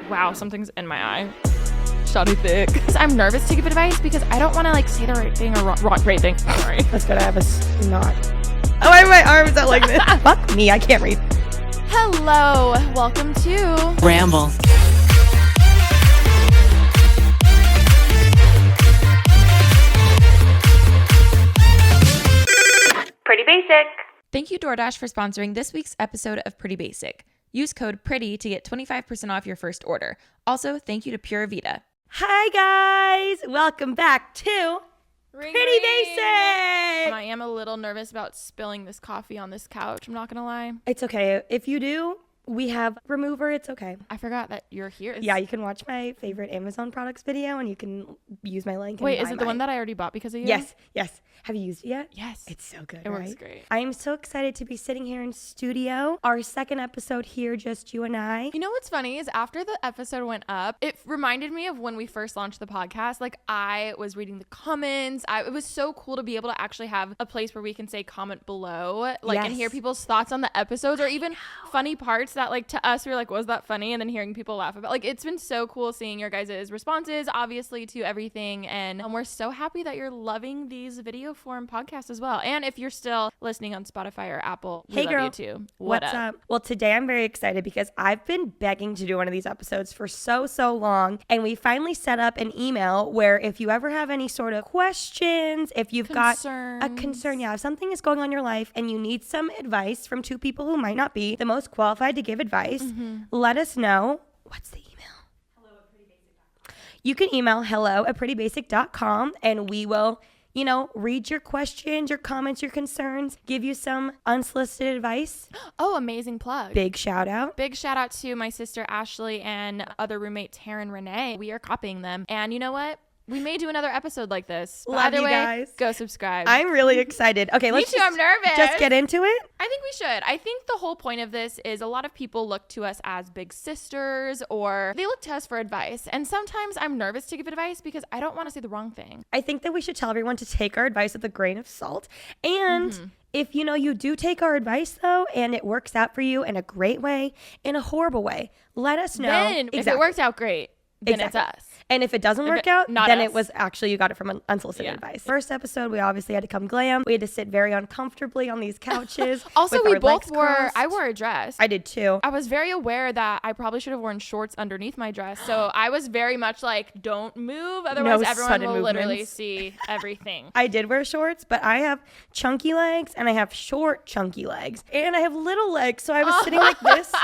Wow, something's in my eye. Shoddy thick. I'm nervous to give advice because I don't want to like say the right thing or wrong right thing. Sorry. That's good. I have a snot. Oh, I have my arms out like this. Fuck me. I can't read. Hello. Welcome to Ramble. Pretty Basic. Thank you, DoorDash, for sponsoring this week's episode of Pretty Basic. Use code PRETTY to get 25% off your first order. Also, thank you to Pura Vida. Hi, guys. Welcome back to Pretty Basic. I am a little nervous about spilling this coffee on this couch. I'm not going to lie. It's okay. If you do, we have remover. It's okay. I forgot that you're here. Yeah, you can watch my favorite Amazon products video and you can use my link. Wait, is it the one that I already bought because of you? Yes. Have you used it yet? Yes. It's so good, It right? works great. I'm so excited to be sitting here in studio. Our second episode here, just you and I. You know what's funny is after the episode went up, it reminded me of when we first launched the podcast. Like I was reading the comments. It was so cool to be able to actually have a place where we can say comment below, like, and hear people's thoughts on the episodes or even funny parts that like to us, we were like, was that funny? And then hearing people laugh about, like, it's been so cool seeing your guys' responses, obviously, to everything. And we're so happy that you're loving these video form podcasts as well. And if you're still listening on Spotify or Apple, we love you too. What's up? Well, today I'm very excited because I've been begging to do one of these episodes for so long. And we finally set up an email where if you ever have any sort of questions, if you've got a concern, if something is going on in your life and you need some advice from two people who might not be the most qualified to give advice, let us know. What's the email? You can email hello@prettybasic.com and we will read your questions, your comments, your concerns, give you some unsolicited advice. Oh, amazing plug. Big shout out. Big shout out to my sister Ashley and other roommate Taryn Renee. We are copying them. And you know what? We may do another episode like this. But Love you way, guys. Go subscribe. I'm really excited. Okay, let's I'm nervous. Just get into it. I think we should. I think the whole point of this is a lot of people look to us as big sisters or they look to us for advice. And sometimes I'm nervous to give advice because I don't want to say the wrong thing. I think that we should tell everyone to take our advice with a grain of salt. And if you do take our advice though, and it works out for you in a great way, in a horrible way, let us know. Then if it works out great, then it's us. And if it doesn't work out, then us. It was actually you got it from unsolicited advice. First episode, we obviously had to come glam. We had to sit very uncomfortably on these couches. Also, we both I wore a dress. I did too. I was very aware that I probably should have worn shorts underneath my dress. So I was very much like, don't move. Otherwise, everyone will literally see everything. I did wear shorts, but I have chunky legs and I have short, chunky legs. And I have little legs. So I was sitting like this,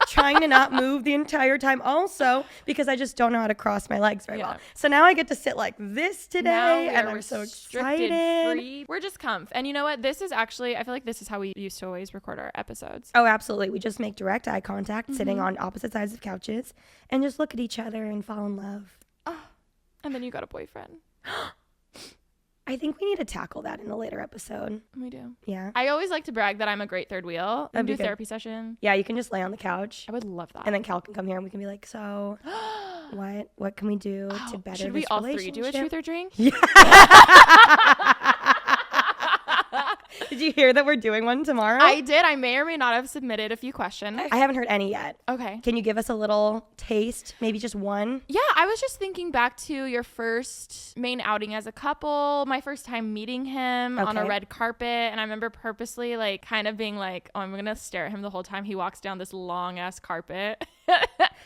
trying to not move the entire time also because I just don't know how to cross my legs very well. So now I get to sit like this today and I'm so excited. Free. We're just comf. And you know what? This is actually, I feel like this is how we used to always record our episodes. Oh, absolutely. We just make direct eye contact sitting on opposite sides of couches and just look at each other and fall in love. Oh, and then you got a boyfriend. I think we need to tackle that in a later episode. We do. Yeah. I always like to brag that I'm a great third wheel. And do a therapy session. Yeah, you can just lay on the couch. I would love that. And then Cal can come here and we can be like, so what can we do to better this relationship? Should we all three do a truth or drink? Yeah. Did you hear that we're doing one tomorrow? I did. I may or may not have submitted a few questions. I haven't heard any yet. Okay. Can you give us a little taste? Maybe just one? Yeah, I was just thinking back to your first main outing as a couple, my first time meeting him on a red carpet. And I remember purposely like kind of being like, oh, I'm going to stare at him the whole time he walks down this long ass carpet.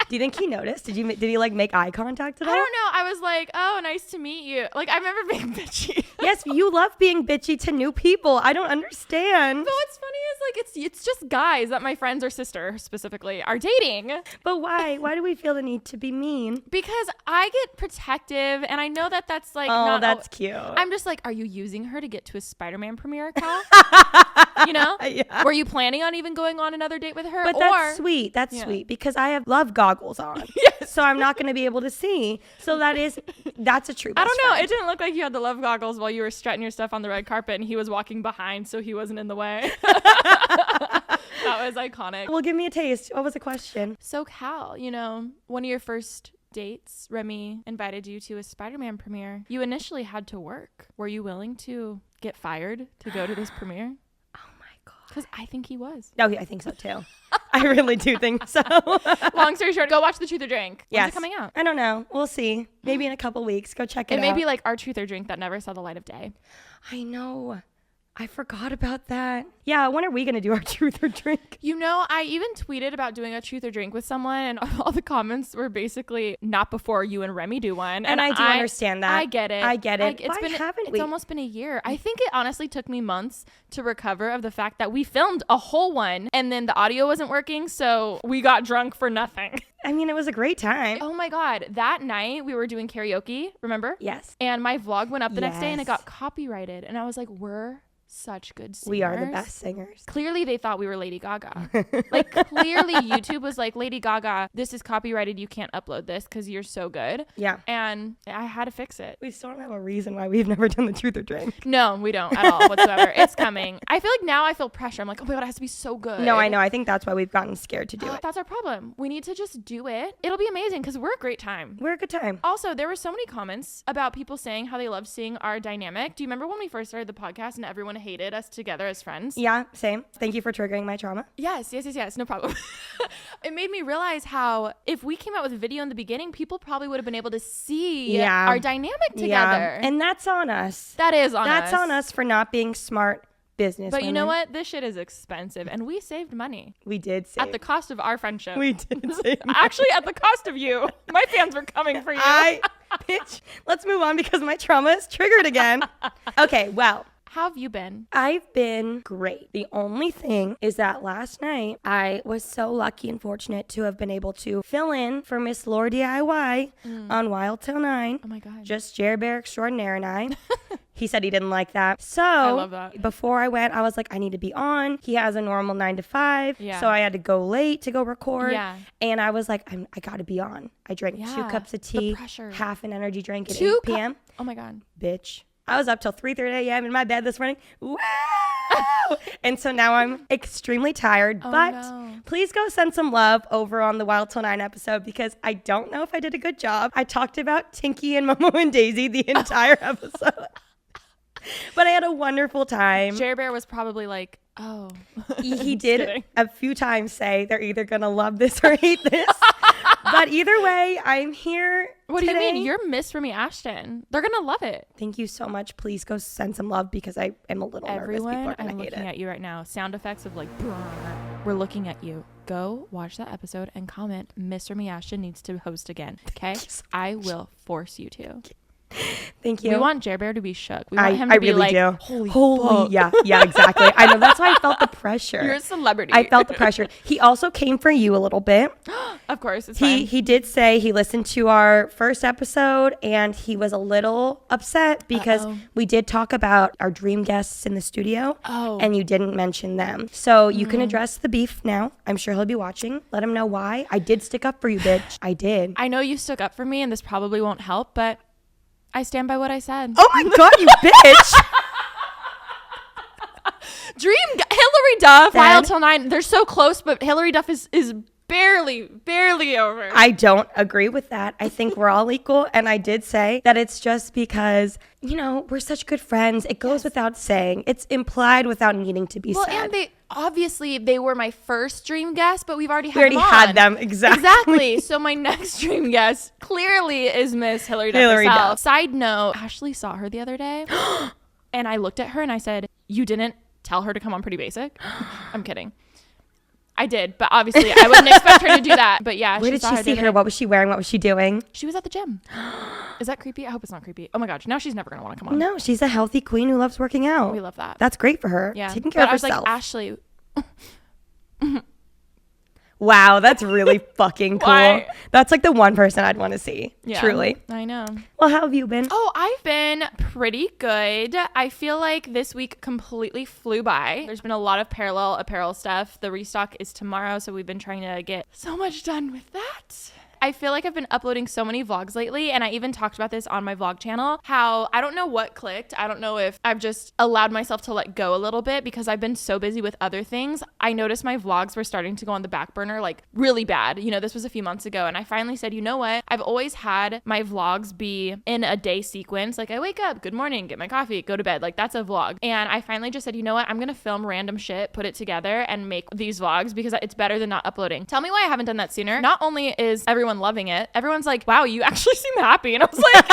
Do you think he noticed? Did he like make eye contact at all? I don't know. I was like, oh, nice to meet you. Like, I remember being bitchy. Yes, you love being bitchy to new people. I don't understand. But what's funny is like it's just guys that my friends or sister specifically are dating. But why? Why do we feel the need to be mean? Because I get protective, and I know that that's like that's cute. I'm just like, are you using her to get to a Spider-Man premiere, Cal? Yeah. Were you planning on even going on another date with her? But that's sweet. That's sweet because I have love goggles on. Yes. So I'm not going to be able to see. So that's a true best I don't know. friend. It didn't look like you had the love goggles while you were strutting your stuff on the red carpet and he was walking behind so he wasn't in the way. That was iconic. Well, give me a taste. What was the question? So Cal, one of your first dates, Remi invited you to a Spider-Man premiere. You initially had to work. Were you willing to get fired to go to this premiere? Oh my God. Because I think he was. Oh, yeah, I think so too. I really do think so. Long story short, go watch the Truth or Drink. When's it coming out? I don't know. We'll see. Maybe in a couple weeks. Go check it out. It may be like our Truth or Drink that never saw the light of day. I know. I forgot about that. Yeah, when are we going to do our Truth or Drink? You know, I even tweeted about doing a Truth or Drink with someone, and all the comments were basically not before you and Remi do one. And I do understand that. I get it. Like, It's almost been a year. I think it honestly took me months to recover of the fact that we filmed a whole one, and then the audio wasn't working, so we got drunk for nothing. I mean, it was a great time. Oh my God. That night we were doing karaoke, remember? Yes. And my vlog went up the next day and it got copyrighted. And I was like, we're such good singers. We are the best singers. Clearly they thought we were Lady Gaga. Like clearly YouTube was like, Lady Gaga, this is copyrighted. You can't upload this because you're so good. Yeah. And I had to fix it. We still don't have a reason why we've never done the Truth or Drink. No, we don't at all whatsoever. It's coming. I feel like now I feel pressure. I'm like, oh my God, it has to be so good. No, I know. I think that's why we've gotten scared to do it. That's our problem. We need to just do it. It'll be amazing because we're a great time. We're a good time. Also, there were so many comments about people saying how they love seeing our dynamic. Do you remember when we first started the podcast and everyone hated us together as friends? Yeah, same. Thank you for triggering my trauma. Yes. No problem. It made me realize how if we came out with a video in the beginning, people probably would have been able to see our dynamic together. Yeah. And that's on us. That is on us. That's on us for not being smart business. But you know what? This shit is expensive and we saved money. We did save. At the cost of our friendship. We did save. Actually, at the cost of you. My fans were coming for you. Bitch, let's move on because my trauma is triggered again. Okay, well. How have you been? I've been great. The only thing is that last night I was so lucky and fortunate to have been able to fill in for Miss Lore DIY on Wild Till 9. Oh my God. Just Jer Bear Extraordinaire and I. He said he didn't like that. So I love that. Before I went, I was like, I need to be on. He has a normal 9 to 5. Yeah. So I had to go late to go record. Yeah. And I was like, I got to be on. I drank 2 cups of tea, half an energy drink at 8 p.m. Oh my God. Bitch. I was up till 3:30 a.m. in my bed this morning. Wow! And so now I'm extremely tired. Please go send some love over on the Wild Till 9 episode because I don't know if I did a good job. I talked about Tinky and Momo and Daisy the entire episode. But I had a wonderful time. Jer Bear was probably like, oh. He did a few times say they're either going to love this or hate this. But either way, I'm here What do you mean? You're Miss Remi Ashton. They're going to love it. Thank you so much. Please go send some love because I am a little nervous. People are going to hate it. I'm looking at you right now. Sound effects of like, we're looking at you. Go watch that episode and comment. Miss Remi Ashton needs to host again. Okay? I will force you to. Thank you. We want Jer Bear to be shook. We want him to be really like, do. Holy fuck. Yeah, exactly. I know. That's why I felt the pressure. You're a celebrity. I felt the pressure. He also came for you a little bit. Of course. It's fine. He did say he listened to our first episode and he was a little upset because we did talk about our dream guests in the studio and you didn't mention them. So you can address the beef now. I'm sure he'll be watching. Let him know why. I did stick up for you, bitch. I did. I know you stuck up for me and this probably won't help, but I stand by what I said. Oh my God, you bitch. Hillary Duff, Wild Till 9. They're so close, but Hillary Duff is barely over. I don't agree with that. I think we're all equal. And I did say that it's just because, you know, we're such good friends. It goes without saying. It's implied without needing to be said. And they were my first dream guest, but we've already had them. Exactly. So my next dream guest clearly is Miss Hillary Duff herself. Side note, Ashley saw her the other day and I looked at her and I said, you didn't tell her to come on Pretty Basic? I'm kidding. I did, but obviously I wouldn't expect her to do that. But yeah, where did she see her? What was she wearing? What was she doing? She was at the gym. Is that creepy? I hope it's not creepy. Oh my gosh, now she's never gonna want to come on. No, she's a healthy queen who loves working out. We love that. That's great for her. Yeah, taking care of herself. I was like, Ashley. Wow, that's really fucking cool. Why? That's like the one person I'd want to see. Yeah, truly. I know. Well, how have you been? Oh, I've been pretty good. I feel like this week completely flew by. There's been a lot of parallel apparel stuff. The restock is tomorrow, so we've been trying to get so much done with that. I feel like I've been uploading so many vlogs lately, and I even talked about this on my vlog channel, how I don't know what clicked. I don't know if I've just allowed myself to let go a little bit because I've been so busy with other things. I noticed my vlogs were starting to go on the back burner like really bad. You know, this was a few months ago, and I finally said, you know what? I've always had my vlogs be in a day sequence. Like I wake up, good morning, get my coffee, go to bed. Like that's a vlog. And I finally just said, you know what? I'm going to film random shit, put it together, and make these vlogs because it's better than not uploading. Tell me why I haven't done that sooner. Not only is everyone loving it, everyone's like, wow, you actually seem happy. And I was like,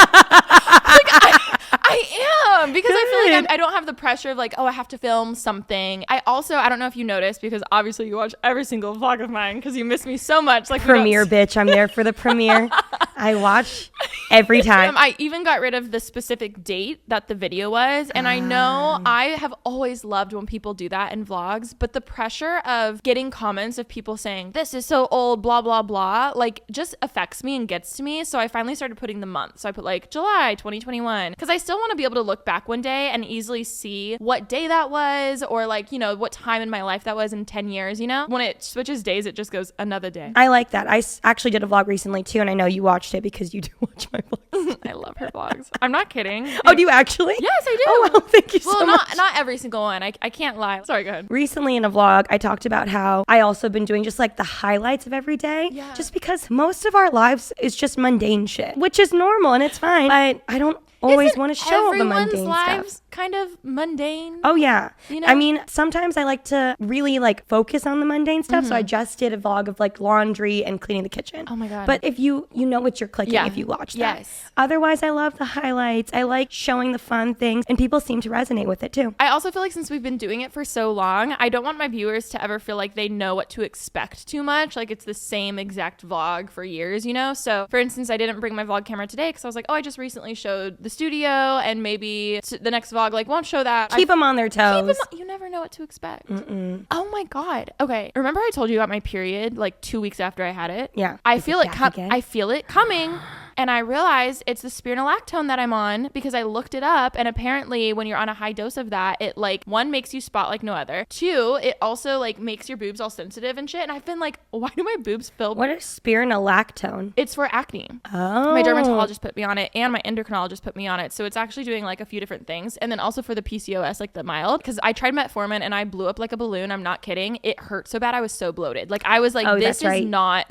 I am, because I feel like I don't have the pressure of like, oh, I have to film something. I don't know if you noticed, because obviously you watch every single vlog of mine because you miss me so much. Like premiere, bitch. I'm there for the premiere. I watch every time. I even got rid of the specific date that the video was. And I know I have always loved when people do that in vlogs, but the pressure of getting comments of people saying, this is so old, blah, blah, blah, like just affects me and gets to me. So I finally started putting the month. So I put like July 2021, because I still want to be able to look back one day and easily see what day that was, or like, you know, what time in my life that was in 10 years, you know? When it switches days, it just goes another day. I like that. I actually did a vlog recently too, and I know you watched it because you do watch my vlogs. I love her vlogs. I'm not kidding. Oh, do you actually? Yes, I do. Oh, well, thank you so much. Not every single one. I can't lie. Sorry, go ahead. Recently in a vlog, I talked about how I also been doing just like the highlights of every day. Yeah. Just because most of our lives is just mundane shit, which is normal and it's fine. But I don't always want to show all the mundane lives stuff. Kind of mundane. Oh yeah. You know? I mean, sometimes I like to really like focus on the mundane stuff. So I just did a vlog of like laundry and cleaning the kitchen. Oh my God. But if you know what you're clicking if you watch that. Yes. Otherwise, I love the highlights. I like showing the fun things, and people seem to resonate with it too. I also feel like since we've been doing it for so long, I don't want my viewers to ever feel like they know what to expect too much. Like it's the same exact vlog for years, you know? So for instance, I didn't bring my vlog camera today because I was like, oh, I just recently showed the studio, and maybe the next vlog like won't show that. Keep them on their toes. You never know what to expect. Oh my God. Okay. Remember I told you about my period like 2 weeks after I had it? Yeah. I feel it coming. And I realized it's the spironolactone that I'm on, because I looked it up, and apparently when you're on a high dose of that, it like, one, makes you spot like no other. Two, it also like makes your boobs all sensitive and shit. And I've been like, why do my boobs feel? What is spironolactone? It's for acne. Oh. My dermatologist put me on it, and my endocrinologist put me on it. So it's actually doing like a few different things. And then also for the PCOS, like the mild, because I tried metformin and I blew up like a balloon. I'm not kidding. It hurt so bad. I was so bloated. Like I was like, this is not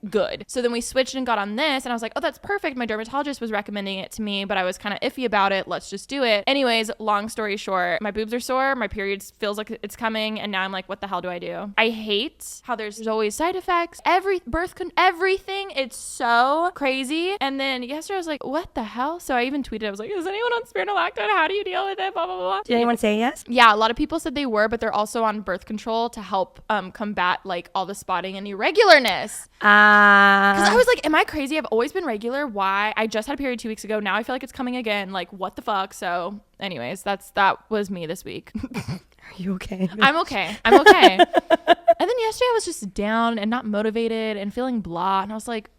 good. So then we switched and got on this, and I was like, oh, that's perfect. My dermatologist was recommending it to me, but I was kind of iffy about it. Let's just do it. Anyways, long story short, my boobs are sore. My period feels like it's coming. And now I'm like, what the hell do I do? I hate how there's always side effects. Everything. It's so crazy. And then yesterday I was like, what the hell? So I even tweeted, I was like, is anyone on spironolactone? How do you deal with it? Blah, blah, blah. Did anyone say yes? Yeah, a lot of people said they were, but they're also on birth control to help combat like all the spotting and irregularness. Because I was like, am I crazy? I've always been regular. Why? I just had a period 2 weeks ago. Now I feel like it's coming again. Like, what the fuck? So anyways, that was me this week. Are you okay? I'm okay. And then yesterday I was just down and not motivated and feeling blah. And I was like,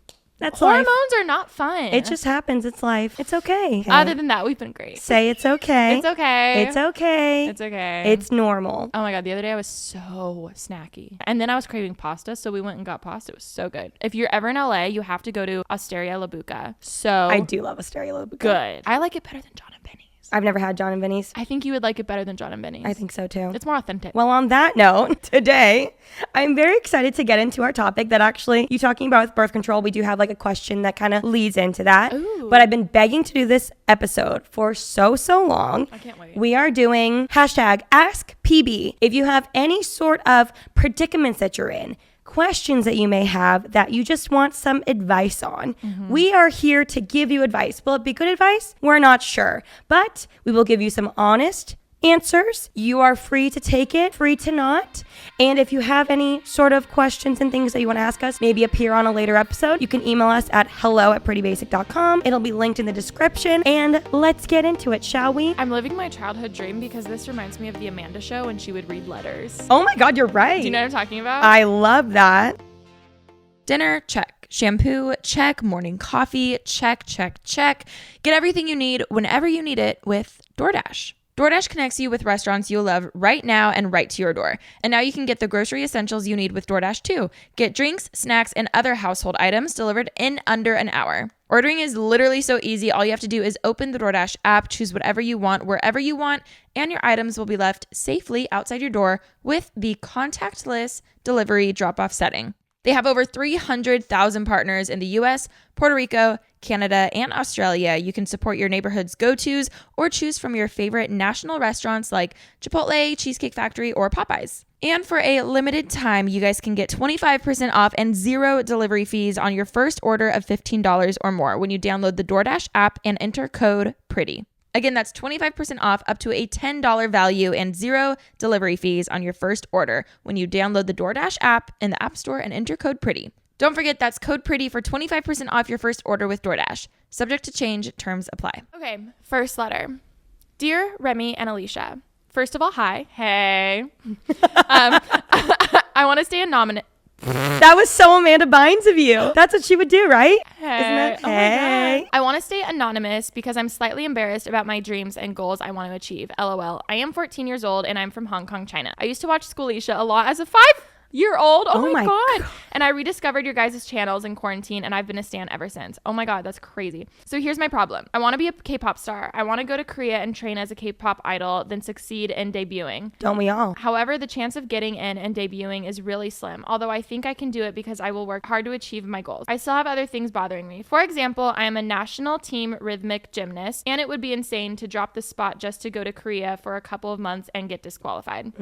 hormones are not fun. It just happens. It's life. It's okay. Other than that, we've been great. Say it's okay. It's okay. It's okay. It's okay. It's normal. Oh my God. The other day I was so snacky. And then I was craving pasta. So we went and got pasta. It was so good. If you're ever in LA, you have to go to Osteria La Buca. So I do love Osteria La Buca. Good. I like it better than John and Benny's. I've never had John and Benny's. I think you would like it better than John and Benny's. I think so too. It's more authentic. Well, on that note, today, I'm very excited to get into our topic that actually, you talking about with birth control, we do have like a question that kind of leads into that. Ooh. But I've been begging to do this episode for so long. I can't wait. We are doing #AskPB. If you have any sort of predicaments that you're in, questions that you may have that you just want some advice on. We are here to give you advice. Will it be good advice? We're not sure, but we will give you some honest answers. You are free to take it, free to not. And if you have any sort of questions and things that you want to ask us, maybe appear on a later episode, you can email us at hello@prettybasic.com. It'll be linked in the description. And let's get into it, shall we? I'm living my childhood dream because this reminds me of the Amanda Show when she would read letters. Oh my God, you're right. Do you know what I'm talking about? I love that. Dinner, check. Shampoo, check. Morning coffee, check. Get everything you need whenever you need it with DoorDash. DoorDash connects you with restaurants you'll love right now and right to your door. And now you can get the grocery essentials you need with DoorDash too. Get drinks, snacks, and other household items delivered in under an hour. Ordering is literally so easy. All you have to do is open the DoorDash app, choose whatever you want, wherever you want, and your items will be left safely outside your door with the contactless delivery drop-off setting. They have over 300,000 partners in the US, Puerto Rico, Canada, and Australia. You can support your neighborhood's go-tos or choose from your favorite national restaurants like Chipotle, Cheesecake Factory, or Popeyes. And for a limited time, you guys can get 25% off and 0 delivery fees on your first order of $15 or more when you download the DoorDash app and enter code PRETTY. Again, that's 25% off up to a $10 value and 0 delivery fees on your first order when you download the DoorDash app in the App Store and enter code PRETTY. Don't forget, that's code PRETTY for 25% off your first order with DoorDash. Subject to change, terms apply. Okay, first letter. Dear Remi and Alisha, first of all, hi. Hey. I want to stay anonymous. That was so Amanda Bynes of you. That's what she would do, right? Hey. Isn't it? Oh hey. I want to stay anonymous because I'm slightly embarrassed about my dreams and goals I want to achieve. LOL. I am 14 years old and I'm from Hong Kong, China. I used to watch Schoolisha a lot as a 5-year-old. Oh my God. And I rediscovered your guys' channels in quarantine and I've been a stan ever since. Oh my God, that's crazy. So here's my problem. I want to be a K-pop star. I want to go to Korea and train as a K-pop idol, then succeed in debuting. Don't we all? However, the chance of getting in and debuting is really slim, although I think I can do it because I will work hard to achieve my goals. I still have other things bothering me. For example, I am a national team rhythmic gymnast and it would be insane to drop the spot just to go to Korea for a couple of months and get disqualified.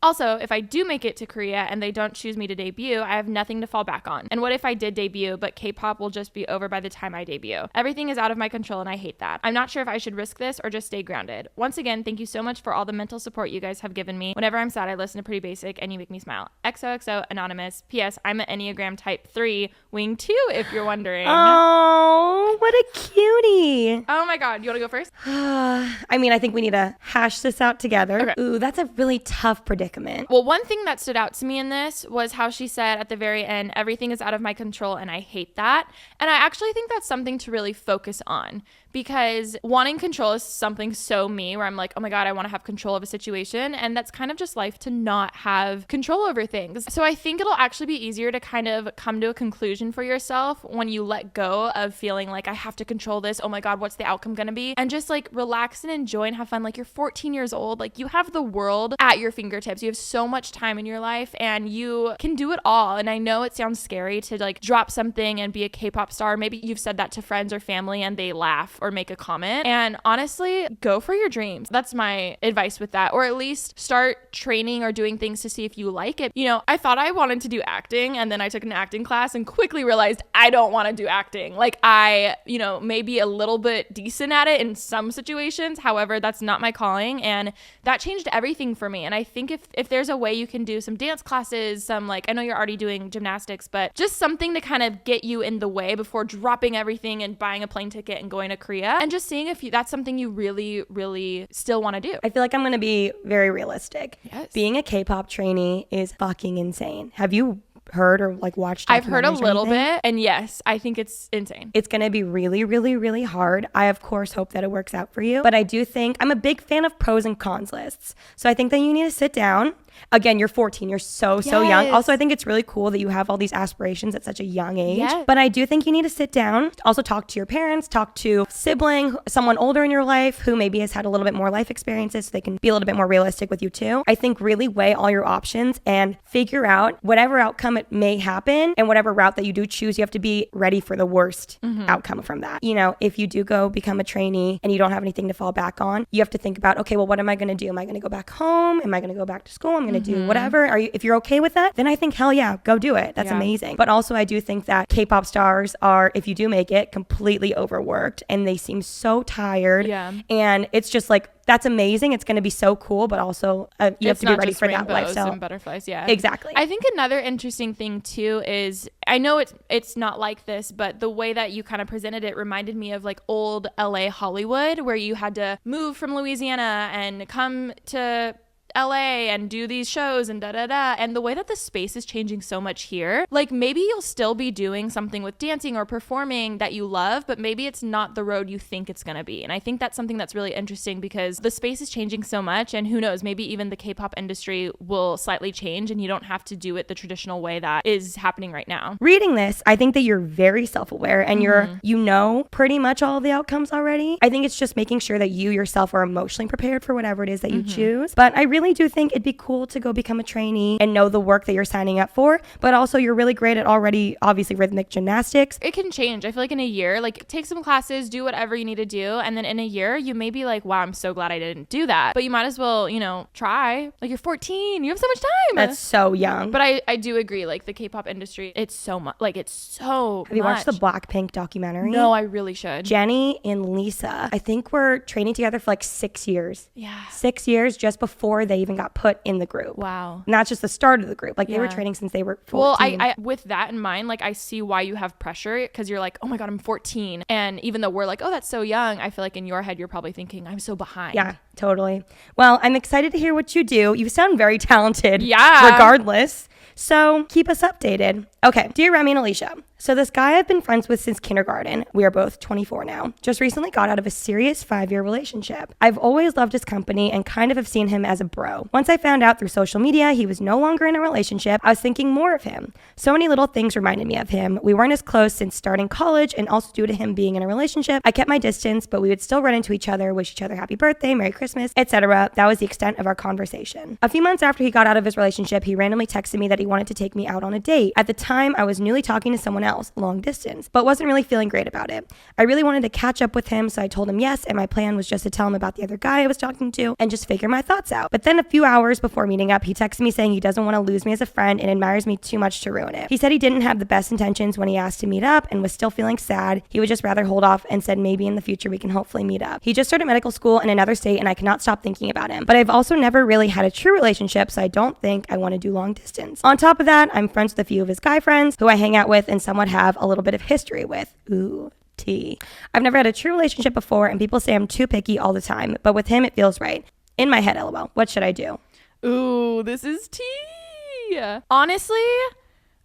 Also, if I do make it to Korea and they don't choose me to debut, I have nothing to fall back on. And what if I did debut, but K-pop will just be over by the time I debut? Everything is out of my control and I hate that. I'm not sure if I should risk this or just stay grounded. Once again, thank you so much for all the mental support you guys have given me. Whenever I'm sad, I listen to Pretty Basic and you make me smile. XOXO Anonymous. P.S. I'm an Enneagram type 3, wing 2, if you're wondering. Oh, what a cutie. Oh my God. You want to go first? I mean, I think we need to hash this out together. Okay. Ooh, that's a really tough predicament. Well, one thing that stood out to me in this was how she said at the very end, everything is out of my control and I hate that. And I actually think that's something to really focus on because wanting control is something so me where I'm like, oh my God, I want to have control of a situation. And that's kind of just life to not have control over things. So I think it'll actually be easier to kind of come to a conclusion for yourself when you let go of feeling like I have to control this. Oh my God, what's the outcome going to be? And just like relax and enjoy and have fun. Like you're 14 years old. Like you have the world at your fingertips. You have so much time in your life and you can do it all. And I know it sounds scary to like drop something and be a K-pop star. Maybe you've said that to friends or family and they laugh or make a comment. And honestly, go for your dreams. That's my advice with that. Or at least start training or doing things to see if you like it. You know, I thought I wanted to do acting and then I took an acting class and quickly realized I don't want to do acting. Like I, you know, maybe a little bit decent at it in some situations. However, that's not my calling. And that changed everything for me. And I think if there's a way you can do some dance classes, some like, I know you're already doing gymnastics, but just something to kind of get you in the way before dropping everything and buying a plane ticket and going to Korea and just seeing if that's something you really, really still want to do. I feel like I'm going to be very realistic. Yes. Being a K-pop trainee is fucking insane. Have you heard or like watched? I've heard a little bit, and yes, I think it's insane. It's going to be really, really, really hard. I of course hope that it works out for you, but I do think I'm a big fan of pros and cons lists. So I think that you need to sit down. Again, you're 14. You're so young. Also, I think it's really cool that you have all these aspirations at such a young age. Yes. But I do think you need to sit down. Also talk to your parents, talk to a sibling, someone older in your life who maybe has had a little bit more life experiences so they can be a little bit more realistic with you too. I think really weigh all your options and figure out whatever outcome it may happen and whatever route that you do choose, you have to be ready for the worst outcome from that. You know, if you do go become a trainee and you don't have anything to fall back on, you have to think about, okay, well, what am I going to do? Am I going to go back home? Am I going to go back to school? I'm going to do whatever. If you're okay with that, then I think hell yeah, go do it. That's amazing. But also I do think that K-pop stars are, if you do make it, completely overworked and they seem so tired. Yeah. And it's just like, that's amazing. It's going to be so cool, but also you have to be ready for that lifestyle. And butterflies, yeah. Exactly. I think another interesting thing too is, I know it's not like this, but the way that you kind of presented it reminded me of like old LA Hollywood, where you had to move from Louisiana and come to LA and do these shows and and the way that the space is changing so much here, like maybe you'll still be doing something with dancing or performing that you love, but maybe it's not the road you think it's going to be. And I think that's something that's really interesting because the space is changing so much, and who knows, maybe even the K-pop industry will slightly change and you don't have to do it the traditional way that is happening right now. Reading this, I think that you're very self-aware and you know pretty much all of the outcomes already. I think it's just making sure that you yourself are emotionally prepared for whatever it is that you choose. But I really do think it'd be cool to go become a trainee and know the work that you're signing up for, but also you're really great at already obviously rhythmic gymnastics. It can change. I feel like in a year, like take some classes, do whatever you need to do, and then in a year you may be like, wow, I'm so glad I didn't do that. But you might as well, you know, try. Like you're 14, you have so much time. That's so young. But I do agree, like the K-pop industry, it's so much. Like it's so Have you watched the Blackpink documentary? No, I really should. Jennie and Lisa, I think were training together for like 6 years. Yeah. 6 years just before they even got put in the group. Wow. And that's just the start of the group. Like they were training since they were 14. Well, I with that in mind, like I see why you have pressure, because you're like, oh my God, I'm 14. And even though we're like, oh, that's so young, I feel like in your head, you're probably thinking, I'm so behind. Yeah, totally. Well, I'm excited to hear what you do. You sound very talented. Yeah. Regardless. So keep us updated. Okay, dear Remi and Alisha. So this guy I've been friends with since kindergarten, we are both 24 now, just recently got out of a serious 5-year relationship. I've always loved his company and kind of have seen him as a bro. Once I found out through social media he was no longer in a relationship, I was thinking more of him. So many little things reminded me of him. We weren't as close since starting college, and also due to him being in a relationship, I kept my distance, but we would still run into each other, wish each other happy birthday, Merry Christmas, etc. That was the extent of our conversation. A few months after he got out of his relationship, he randomly texted me that he wanted to take me out on a date. At the time, I was newly talking to someone else, long distance, but wasn't really feeling great about it. I really wanted to catch up with him, so I told him yes, and my plan was just to tell him about the other guy I was talking to and just figure my thoughts out. But then a few hours before meeting up, he texted me saying he doesn't want to lose me as a friend and admires me too much to ruin it. He said he didn't have the best intentions when he asked to meet up and was still feeling sad. He would just rather hold off and said maybe in the future we can hopefully meet up. He just started medical school in another state and I cannot stop thinking about him. But I've also never really had a true relationship, so I don't think I want to do long distance. On top of that, I'm friends with a few of his guy friends who I hang out with and somewhat have a little bit of history with. Ooh, tea. I've never had a true relationship before, and people say I'm too picky all the time, but with him it feels right. In my head, LOL. What should I do? Ooh, this is tea. Honestly,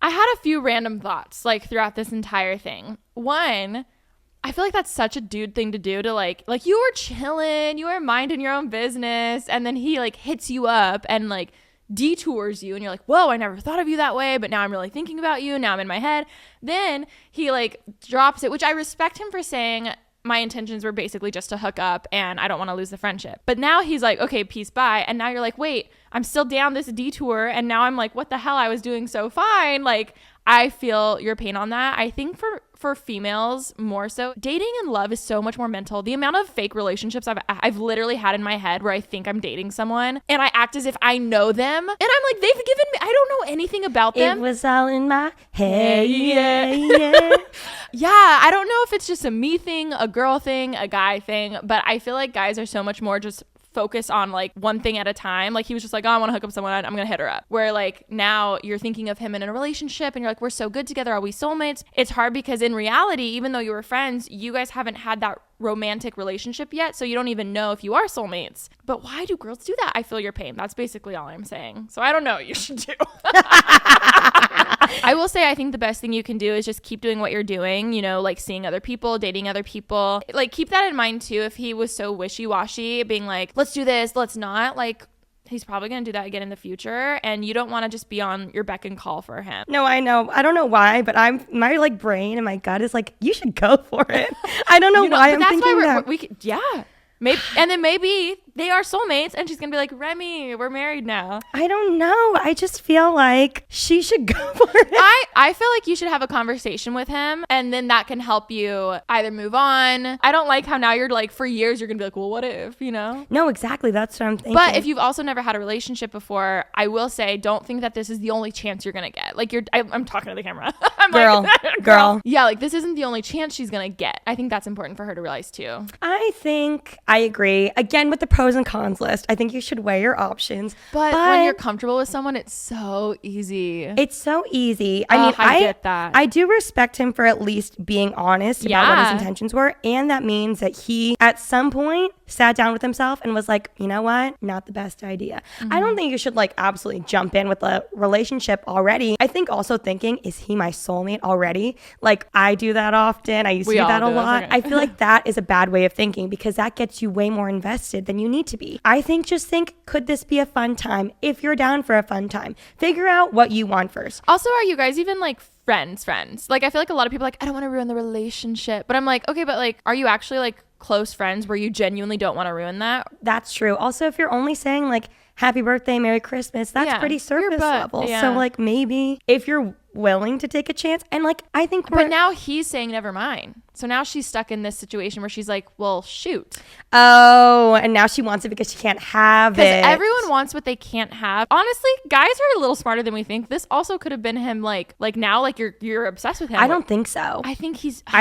I had a few random thoughts like throughout this entire thing. One, I feel like that's such a dude thing to do, to like you were chilling, you were minding your own business, and then he like hits you up and like detours you, and you're like, whoa, I never thought of you that way, but now I'm really thinking about you, now I'm in my head. Then he like drops it, which I respect him for saying my intentions were basically just to hook up and I don't want to lose the friendship. But now he's like, okay, peace, bye. And now you're like, wait, I'm still down this detour, and now I'm like, what the hell, I was doing so fine. Like, I feel your pain on that. I think for females more so, dating and love is so much more mental. The amount of fake relationships I've literally had in my head where I think I'm dating someone and I act as if I know them, and I'm like, they've given me, I don't know anything about them. It was all in my head. Yeah. Yeah, I don't know if it's just a me thing, a girl thing, a guy thing, but I feel like guys are so much more just focus on like one thing at a time. Like he was just like, oh, I want to hook up someone, I'm gonna hit her up. Where like now you're thinking of him in a relationship and you're like, we're so good together, are we soulmates? It's hard because in reality, even though you were friends, you guys haven't had that romantic relationship yet, so you don't even know if you are soulmates. But why do girls do that? I feel your pain. That's basically all I'm saying. So I don't know what you should do. I will say, I think the best thing you can do is just keep doing what you're doing, you know, like seeing other people, dating other people. Like keep that in mind too. If he was so wishy-washy, being like, let's do this, let's not, like he's probably going to do that again in the future, and you don't want to just be on your beck and call for him. No, I know. I don't know why, but my like brain and my gut is like, you should go for it. I don't know, why I'm thinking that. We could, yeah. Maybe, and then maybe they are soulmates and she's gonna be like, Remi, we're married now. I don't know. I just feel like she should go for it. I feel like you should have a conversation with him, and then that can help you either move on. I don't like how now you're like, for years you're gonna be like, well, what if, you know? No, exactly. That's what I'm thinking. But if you've also never had a relationship before, I will say, don't think that this is the only chance you're gonna get. Like I'm talking to the camera. I'm girl. Yeah, like this isn't the only chance she's gonna get. I think that's important for her to realize too. I agree. Again, with the pros and cons list, I think you should weigh your options. But when you're comfortable with someone, it's so easy. It's so easy. I mean, I get that. I do respect him for at least being honest about what his intentions were. And that means that he, at some point, sat down with himself and was like, you know what? Not the best idea. I don't think you should like absolutely jump in with a relationship already. I think also thinking, is he my soulmate already? Like I do that often. I used to do that a lot. I feel like that is a bad way of thinking because that gets you way more invested than you need to be. I think just think, could this be a fun time? If you're down for a fun time, figure out what you want first. Also, are you guys even like friends? Like I feel like a lot of people are like, I don't want to ruin the relationship, but I'm like, okay, but like, are you actually like close friends where you genuinely don't want to ruin that? That's true. Also, if you're only saying like happy birthday, Merry Christmas, that's pretty surface level. So like maybe if you're willing to take a chance, and like I think but now he's saying never mind, so now she's stuck in this situation where she's like, well shoot, and now she wants it because she can't have it, because everyone wants what they can't have. Honestly, guys are a little smarter than we think. This also could have been him, like now like you're obsessed with him. I don't think so. I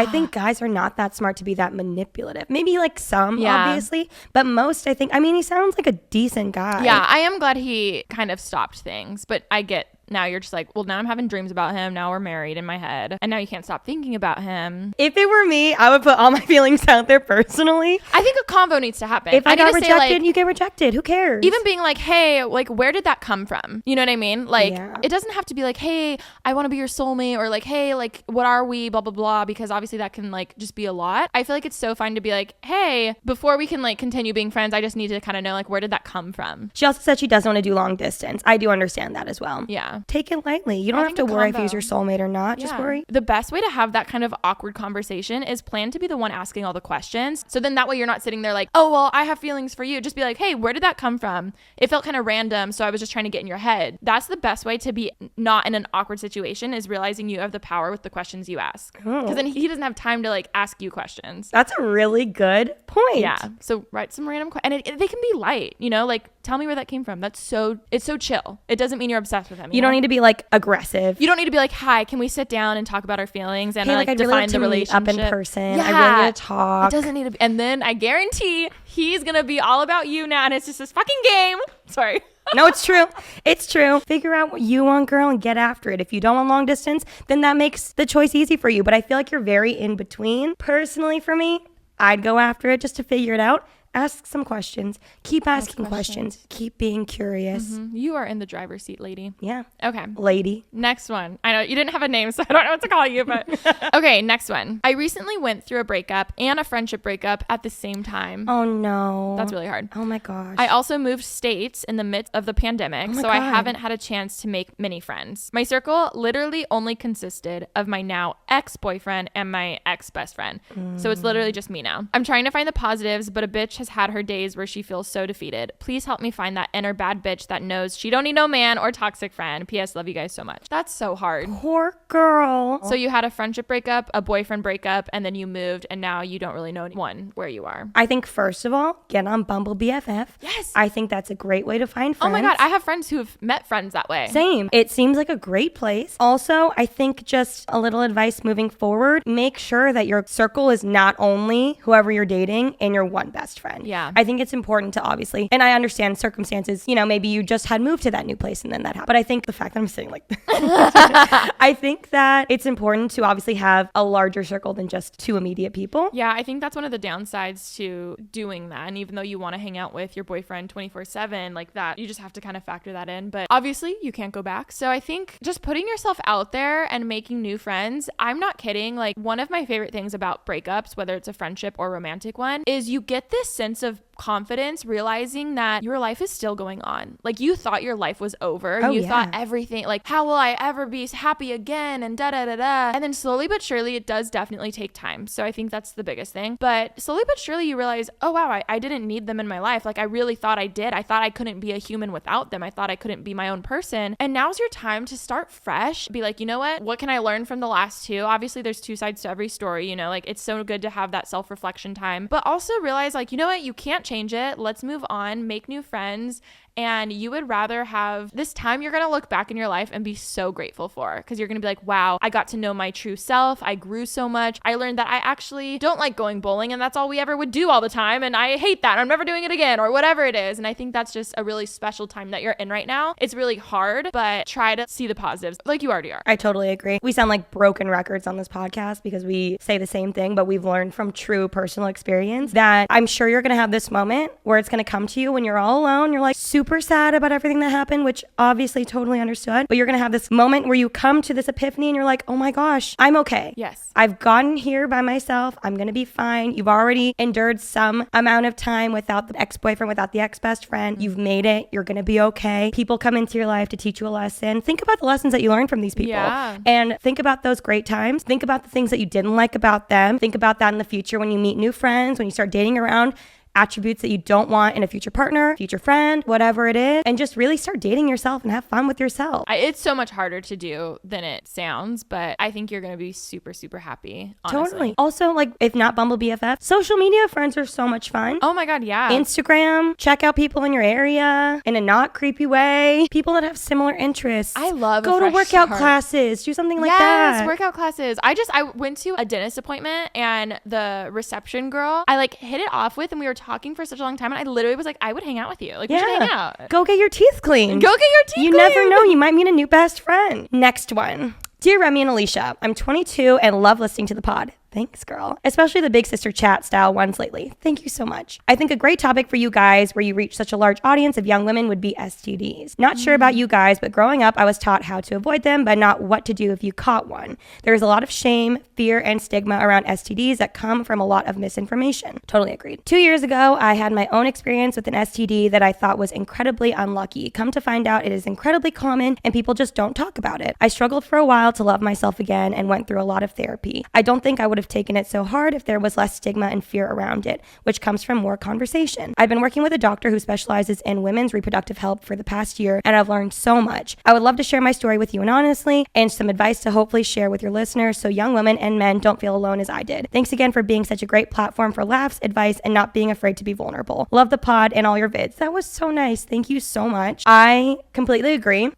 think guys are not that smart to be that manipulative. Maybe like some, obviously, but most, I think, I mean, he sounds like a decent guy. I am glad he kind of stopped things, but I get now you're just like, well, now I'm having dreams about him. Now we're married in my head. And now you can't stop thinking about him. If it were me, I would put all my feelings out there personally. I think a convo needs to happen. If I got rejected, like, you get rejected. Who cares? Even being like, hey, like, where did that come from? You know what I mean? Like, it doesn't have to be like, hey, I want to be your soulmate, or like, hey, like, what are we? Blah, blah, blah. Because obviously that can like just be a lot. I feel like it's so fine to be like, hey, before we can like continue being friends, I just need to kind of know like, where did that come from? She also said she doesn't want to do long distance. I do understand that as well. Yeah. Take it lightly. You don't have to worry if he's your soulmate or not. Just worry. The best way to have that kind of awkward conversation is plan to be the one asking all the questions. So then that way you're not sitting there like, oh, well, I have feelings for you. Just be like, hey, where did that come from? It felt kind of random, so I was just trying to get in your head. That's the best way to be not in an awkward situation, is realizing you have the power with the questions you ask. Because then he doesn't have time to like ask you questions. That's a really good point. Yeah. So write some random questions. And they can be light, you know, like tell me where that came from. It's so chill. It doesn't mean you're obsessed with him. You don't need to be like aggressive. You don't need to be like, hi, can we sit down and talk about our feelings and hey, like I define the relationship up in person. Yeah. I really need to talk. It doesn't need to be. And then I guarantee he's gonna be all about you now, and it's just this fucking game. Sorry. No, it's true. It's true. Figure out what you want, girl, and get after it. If you don't want long distance, then that makes the choice easy for you. But I feel like you're very in between. Personally, for me, I'd go after it just to figure it out. Ask some questions. Keep asking questions. Keep being curious. Mm-hmm. You are in the driver's seat, lady. Yeah. Okay. Lady. Next one. I know you didn't have a name, so I don't know what to call you, but okay, next one. I recently went through a breakup and a friendship breakup at the same time. Oh no. That's really hard. Oh my gosh. I also moved states in the midst of the pandemic, so I haven't had a chance to make many friends. My circle literally only consisted of my now ex-boyfriend and my ex-best friend. So it's literally just me now. I'm trying to find the positives, but a bitch has had her days where she feels so defeated. Please help me find that inner bad bitch that knows she don't need no man or toxic friend. P.S. Love you guys so much. That's so hard. Poor girl. So you had a friendship breakup, a boyfriend breakup, and then you moved, and now you don't really know anyone where you are. I think first of all, get on Bumble BFF. Yes. I think that's a great way to find friends. Oh my God. I have friends who have met friends that way. Same. It seems like a great place. Also, I think just a little advice moving forward, make sure that your circle is not only whoever you're dating and your one best friend. Yeah. I think it's important to obviously, and I understand circumstances, you know, maybe you just had moved to that new place and then that happened. But I think the fact that I'm saying like I think that it's important to obviously have a larger circle than just two immediate people. Yeah, I think that's one of the downsides to doing that. And even though you want to hang out with your boyfriend 24/7 like that, you just have to kind of factor that in. But obviously you can't go back. So I think just putting yourself out there and making new friends, I'm not kidding. Like one of my favorite things about breakups, whether it's a friendship or romantic one, is you get this sense of confidence realizing that your life is still going on. Like you thought your life was over. You thought everything, like how will I ever be happy again, and da da da da. And then slowly but surely, it does definitely take time. So I think that's the biggest thing. But slowly but surely you realize, oh wow, I didn't need them in my life. Like I really thought I did. I thought I couldn't be a human without them. I thought I couldn't be my own person. And now's your time to start fresh. Be like, you know what can I learn from the last two? Obviously there's two sides to every story, you know, like it's so good to have that self-reflection time, but also realize like, you know what, you can't change it. Let's move on, make new friends, and you would rather have this time you're going to look back in your life and be so grateful for, because you're going to be like, wow, I got to know my true self. I grew so much. I learned that I actually don't like going bowling, and that's all we ever would do all the time, and I hate that. I'm never doing it again, or whatever it is. And I think that's just a really special time that you're in right now. It's really hard, but try to see the positives like you already are. I totally agree. We sound like broken records on this podcast because we say the same thing, but we've learned from true personal experience that I'm sure you're going to have this moment where it's going to come to you when you're all alone. You're like super sad about everything that happened, which obviously totally understood, but you're going to have this moment where you come to this epiphany and you're like, oh my gosh, I'm okay. Yes. I've gotten here by myself. I'm going to be fine. You've already endured some amount of time without the ex-boyfriend, without the ex-best friend. You've made it. You're going to be okay. People come into your life to teach you a lesson. Think about the lessons that you learned from these people. Yeah. And think about those great times. Think about the things that you didn't like about them. Think about that in the future when you meet new friends, when you start dating around. Attributes that you don't want in a future partner, future friend, whatever it is, and just really start dating yourself and have fun with yourself. It's so much harder to do than it sounds, but I think you're going to be super, super happy, honestly. Totally. Also, like, if not Bumble BFF, social media friends are so much fun. Oh my God, yeah. Instagram, check out people in your area in a not creepy way. People that have similar interests. I love Go to workout classes. Do something like that. Yes, workout classes. I went to a dentist appointment, and the reception girl, I like hit it off with, and we were talking for such a long time, and I literally was like, I would hang out with you. Like, we should hang out. Go get your teeth cleaned. Go get your teeth You cleaned. never know. You might meet a new best friend. Next one. Dear Remi and Alisha, I'm 22 and love listening to the pod. Thanks, girl. Especially the big sister chat style ones lately. Thank you so much. I think a great topic for you guys where you reach such a large audience of young women would be STDs. Not sure about you guys, but growing up, I was taught how to avoid them, but not what to do if you caught one. There is a lot of shame, fear, and stigma around STDs that come from a lot of misinformation. Totally agreed. 2 years ago, I had my own experience with an STD that I thought was incredibly unlucky. Come to find out, it is incredibly common and people just don't talk about it. I struggled for a while to love myself again and went through a lot of therapy. I don't think I would have taken it so hard if there was less stigma and fear around it, which comes from more conversation. I've been working with a doctor who specializes in women's reproductive health for the past year, and I've learned so much. I would love to share my story with you and honestly, and some advice to hopefully share with your listeners so young women and men don't feel alone as I did. Thanks again for being such a great platform for laughs, advice, and not being afraid to be vulnerable. Love the pod and all your vids. That was so nice. Thank you so much. I completely agree.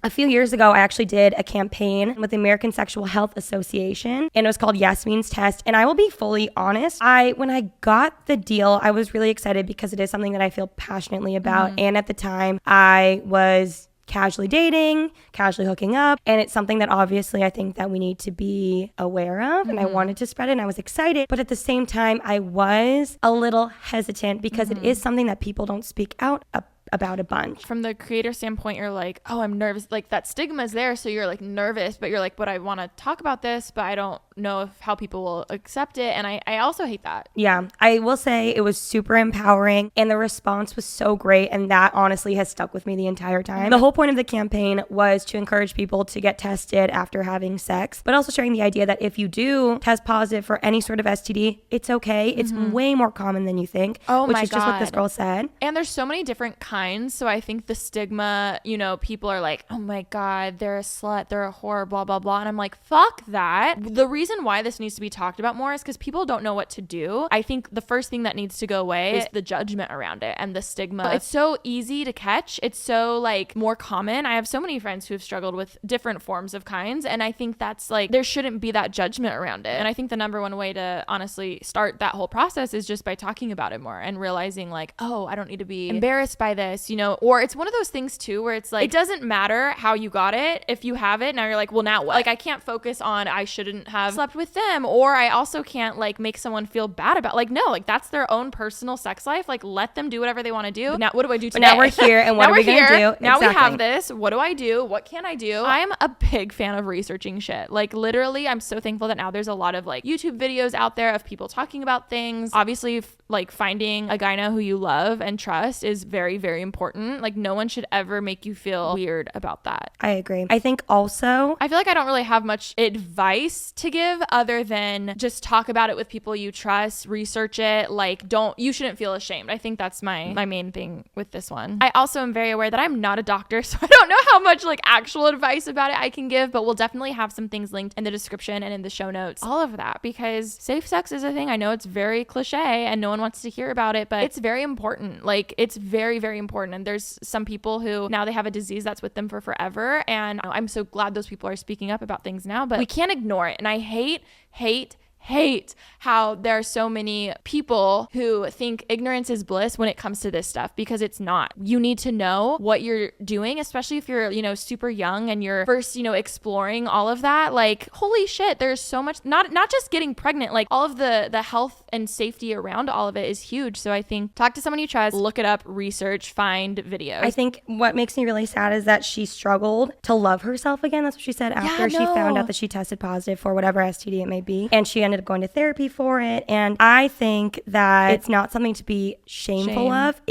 A few years ago, I actually did a campaign with the American Sexual Health Association, and it was called Yes Means Test. And I will be fully honest, when I got the deal, I was really excited because it is something that I feel passionately about. And at the time, I was casually dating, casually hooking up, and it's something that obviously I think that we need to be aware of, and I wanted to spread it, and I was excited, but at the same time, I was a little hesitant because it is something that people don't speak out about a bunch. From the creator standpoint, you're like, oh, I'm nervous. Like, that stigma is there, so you're like nervous, but you're like, but I want to talk about this, but I don't know how people will accept it. And I also hate that. Yeah, I will say it was super empowering, and the response was so great, and that honestly has stuck with me the entire time. The whole point of the campaign was to encourage people to get tested after having sex, but also sharing the idea that if you do test positive for any sort of STD, it's okay. It's way more common than you think, which is just what this girl said. And there's so many different kinds. So I think the stigma, people are like, oh my God, they're a slut, they're a whore, blah, blah, blah. And I'm like, fuck that. The reason why this needs to be talked about more is because people don't know what to do. I think the first thing that needs to go away is the judgment around it and the stigma. It's so easy to catch. It's so like more common. I have so many friends who have struggled with different forms of kinds. And I think that's like, there shouldn't be that judgment around it. And I think the number one way to honestly start that whole process is just by talking about it more and realizing like, oh, I don't need to be embarrassed by this. Or it's one of those things too where it's like, it doesn't matter how you got it. If you have it, now you're like, well, now what? Like, I can't focus on I shouldn't have slept with them, or I also can't like make someone feel bad about, like, no, like that's their own personal sex life. Like, let them do whatever they want to do. But now what do I do today? But now we're here, and what are we gonna do? Now we have this. What do I do? What can I do? I'm a big fan of researching shit. Like, literally, I'm so thankful that now there's a lot of like YouTube videos out there of people talking about things. Obviously, like finding a gyno who you love and trust is very, very important. Like, no one should ever make you feel weird about that. I agree. I think also, I feel like I don't really have much advice to give give other than just talk about it with people you trust, research it. Like, you shouldn't feel ashamed. I think that's my main thing with this one. I also am very aware that I'm not a doctor, so I don't know how much like actual advice about it I can give, but we'll definitely have some things linked in the description and in the show notes, all of that, because safe sex is a thing. I know it's very cliche and no one wants to hear about it, but it's very important. Like, it's very, very important. And there's some people who now they have a disease that's with them for forever. And I'm so glad those people are speaking up about things now, but we can't ignore it. And I hate how there are so many people who think ignorance is bliss when it comes to this stuff, because it's not. You need to know what you're doing, especially if you're, super young and you're first, exploring all of that. Like, holy shit, there's so much, not just getting pregnant, like all of the health and safety around all of it is huge. So I think talk to someone you trust, look it up, research, find videos. I think what makes me really sad is that she struggled to love herself again. That's what she said after she found out that she tested positive for whatever STD it may be. And she ended up going to therapy for it. And I think that it's not something to be shameful of.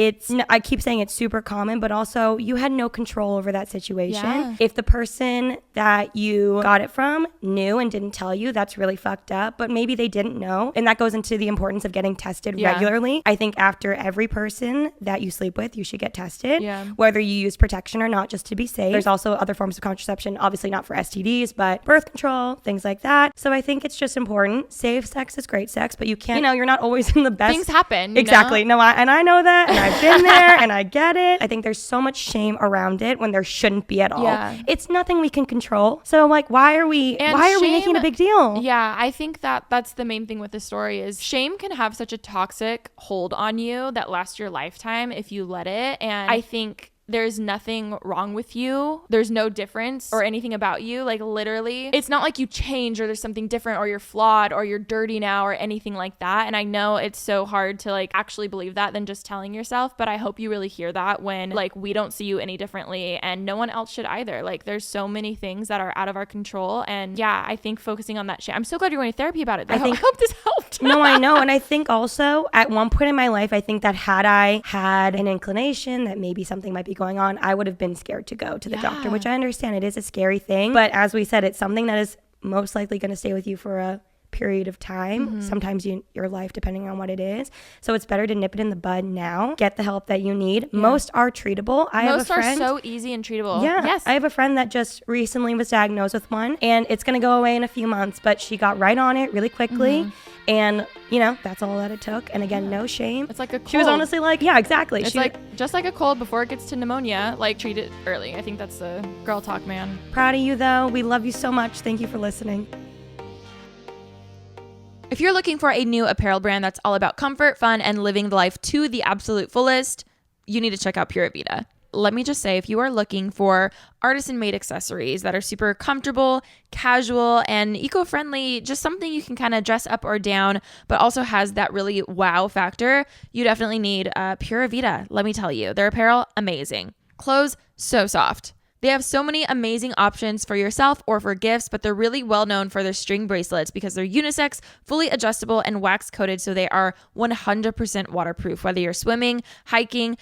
I keep saying it's super common, but also you had no control over that situation. Yeah. If the person that you got it from knew and didn't tell you, that's really fucked up. But maybe they didn't know. And that goes into the importance of getting tested regularly. I think after every person that you sleep with, you should get tested, whether you use protection or not, just to be safe. There's also other forms of contraception, obviously not for STDs, but birth control, things like that. So I think it's just important. Safe sex is great sex, but you can't, you're not always in the best. Things happen. Exactly. No, I know that, and I've been there, and I get it. I think there's so much shame around it when there shouldn't be at all. Yeah. It's nothing we can control. So like, why are we making a big deal? Yeah, I think that's the main thing with the story is shame can have such a toxic hold on you that lasts your lifetime if you let it. And I think there's nothing wrong with you. There's no difference or anything about you. Like, literally, it's not like you change or there's something different or you're flawed or you're dirty now or anything like that. And I know it's so hard to like actually believe that than just telling yourself, but I hope you really hear that when like we don't see you any differently and no one else should either. Like, there's so many things that are out of our control. And yeah, I think focusing on that shit. I'm so glad you're going to therapy about it. I hope this helped. No, I know. And I think also at one point in my life, I think that had I had an inclination that maybe something might be going on, I would have been scared to go to the doctor, which I understand it is a scary thing. But as we said, it's something that is most likely going to stay with you for a period of time, sometimes your life, depending on what it is. So it's better to nip it in the bud now. Get the help that you need. Yeah. Most are treatable. Most are so easy and treatable. Yeah. Yes. I have a friend that just recently was diagnosed with one, and it's going to go away in a few months, but she got right on it really quickly. And, that's all that it took. And again, no shame. It's like a cold. She was honestly like, yeah, exactly. It's just like a cold before it gets to pneumonia, like treat it early. I think that's the girl talk, man. Proud of you, though. We love you so much. Thank you for listening. If you're looking for a new apparel brand that's all about comfort, fun, and living the life to the absolute fullest, you need to check out Pura Vida. Let me just say, if you are looking for artisan-made accessories that are super comfortable, casual, and eco-friendly, just something you can kind of dress up or down, but also has that really wow factor, you definitely need Pura Vida. Let me tell you, their apparel, amazing. Clothes, so soft. They have so many amazing options for yourself or for gifts, but they're really well known for their string bracelets because they're unisex, fully adjustable, and wax coated, so they are 100% waterproof. Whether you're swimming, hiking,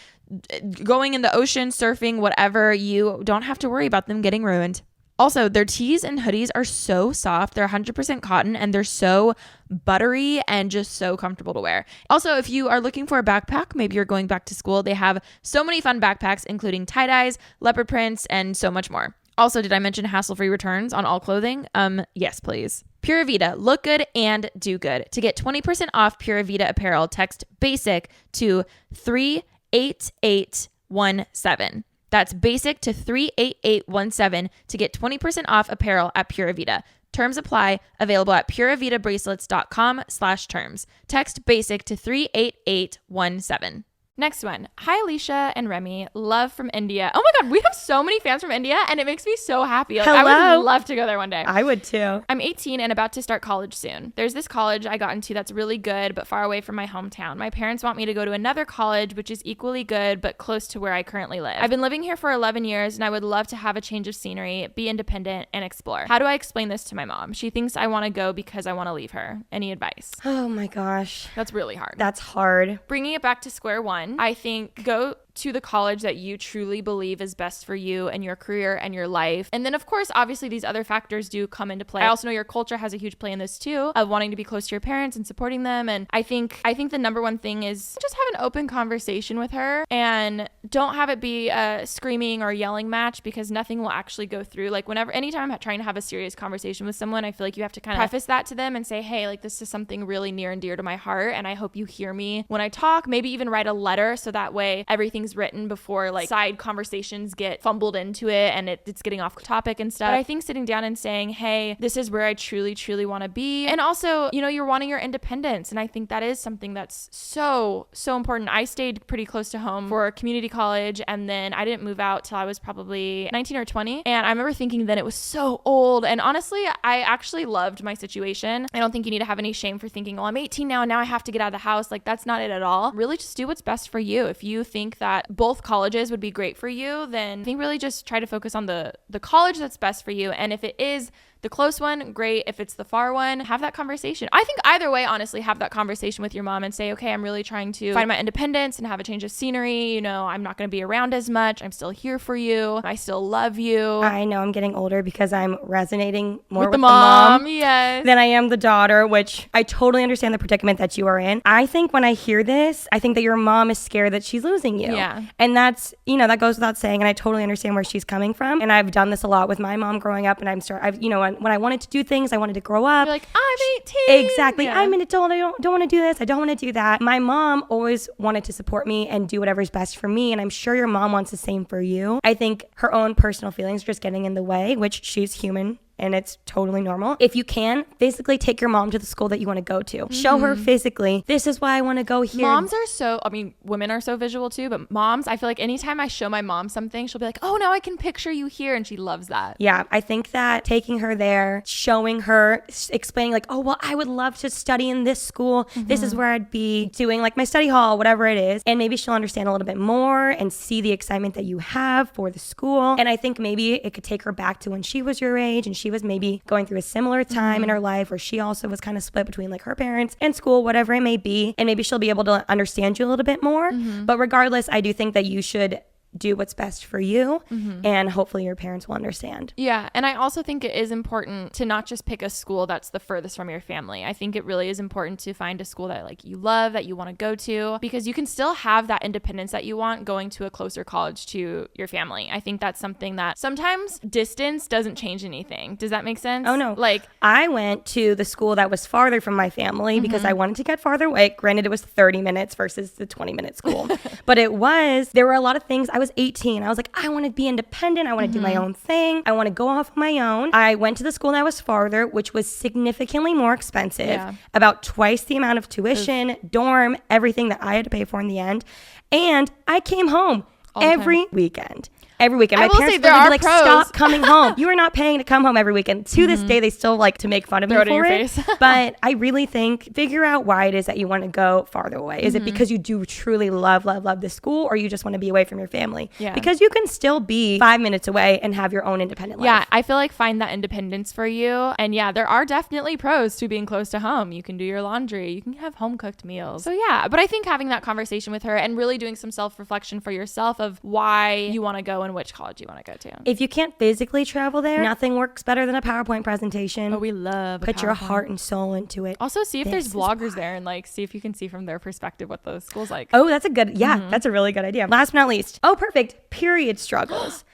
going in the ocean, surfing, whatever, you don't have to worry about them getting ruined. Also, their tees and hoodies are so soft. They're 100% cotton and they're so buttery and just so comfortable to wear. Also, if you are looking for a backpack, maybe you're going back to school, they have so many fun backpacks, including tie-dyes, leopard prints, and so much more. Also, did I mention hassle-free returns on all clothing? Yes, please. Pura Vida, look good and do good. To get 20% off Pura Vida apparel, text BASIC to 38817. That's BASIC to 38817 to get 20% off apparel at Pura Vida. Terms apply. Available at puravidabracelets.com/terms. Text BASIC to 38817. Next one. Hi, Alisha and Remi. Love from India. Oh my God, we have so many fans from India and it makes me so happy. Like, hello. I would love to go there one day. I would too. I'm 18 and about to start college soon. There's this college I got into that's really good, but far away from my hometown. My parents want me to go to another college, which is equally good, but close to where I currently live. I've been living here for 11 years and I would love to have a change of scenery, be independent, and explore. How do I explain this to my mom? She thinks I want to go because I want to leave her. Any advice? Oh my gosh. That's really hard. That's hard. Bringing it back to square one, I think go to the college that you truly believe is best for you and your career and your life. And then of course, obviously these other factors do come into play. I also know your culture has a huge play in this too, of wanting to be close to your parents and supporting them. And I think the number one thing is just have an open conversation with her, and don't have it be a screaming or yelling match, because nothing will actually go through. Like anytime I'm trying to have a serious conversation with someone, I feel like you have to kind of preface that to them and say, hey, like this is something really near and dear to my heart, and I hope you hear me when I talk. Maybe even write a letter, so that way everything's written before like side conversations get fumbled into it and it's getting off topic and stuff. But I think sitting down and saying, hey, this is where I truly want to be. And also, you're wanting your independence, and I think that is something that's so important. I stayed pretty close to home for community college, and then I didn't move out till I was probably 19 or 20. And I remember thinking then it was so old. And honestly, I actually loved my situation. I don't think you need to have any shame for thinking, oh, I'm 18 now and now I have to get out of the house. Like, that's not it at all. Really just do what's best for you. If you think that both colleges would be great for you, then I think really just try to focus on the college that's best for you. And if it is the close one, great. If it's the far one, have that conversation. I think either way, honestly, have that conversation with your mom and say, okay, I'm really trying to find my independence and have a change of scenery. I'm not going to be around as much. I'm still here for you. I still love you. I know I'm getting older because I'm resonating more with the mom yes, than I am the daughter, which I totally understand the predicament that you are in. I think when I hear this, I think that your mom is scared that she's losing you. Yeah. And that's, that goes without saying. And I totally understand where she's coming from. And I've done this a lot with my mom growing up. And when I wanted to do things, I wanted to grow up. You're like, I'm 18. Exactly. Yeah. I'm an adult. I don't want to do this. I don't want to do that. My mom always wanted to support me and do whatever's best for me. And I'm sure your mom wants the same for you. I think her own personal feelings are just getting in the way, which she's human. And it's totally normal. If you can, physically take your mom to the school that you want to go to. Mm-hmm. Show her physically, this is why I want to go here. Moms are women are so visual too, but moms, I feel like anytime I show my mom something, she'll be like, oh, now I can picture you here. And she loves that. Yeah, I think that taking her there, showing her, explaining like, oh, well, I would love to study in this school. Mm-hmm. This is where I'd be doing like my study hall, whatever it is. And maybe she'll understand a little bit more and see the excitement that you have for the school. And I think maybe it could take her back to when she was your age and she was maybe going through a similar time in her life where she also was kind of split between like her parents and school, whatever it may be. And maybe she'll be able to understand you a little bit more. Mm-hmm. But regardless, I do think that you should do what's best for you, and hopefully your parents will understand. Yeah, and I also think it is important to not just pick a school that's the furthest from your family. I think it really is important to find a school that like you love, that you want to go to, because you can still have that independence that you want going to a closer college to your family. I think that's something that sometimes distance doesn't change anything. Does that make sense? Oh no, like I went to the school that was farther from my family because I wanted to get farther away. Granted, it was 30 minutes versus the 20-minute school, but there were a lot of things. I was 18. I was like, I want to be independent. I want to do my own thing. I want to go off on my own. I went to the school that was farther, which was significantly more expensive, about twice the amount of tuition, dorm, everything that I had to pay for in the end. And I came home every weekend. Every weekend. My parents would be like, stop coming home. You are not paying to come home every weekend. To this day, they still like to make fun of me for it. But I really think, figure out why it is that you want to go farther away. Is it because you do truly love this school, or you just want to be away from your family? Yeah. Because you can still be 5 minutes away and have your own independent life. Yeah, I feel like find that independence for you. And yeah, there are definitely pros to being close to home. You can do your laundry. You can have home cooked meals. So yeah, but I think having that conversation with her and really doing some self-reflection for yourself of why you want to go and which college you want to go to. If you can't physically travel there, nothing works better than a PowerPoint presentation. Oh, we love Put your heart and soul into it. Also, see if there's vloggers there and like see if you can see from their perspective what the school's like. Oh, that's that's a really good idea. Last but not least. Oh, perfect. Period struggles.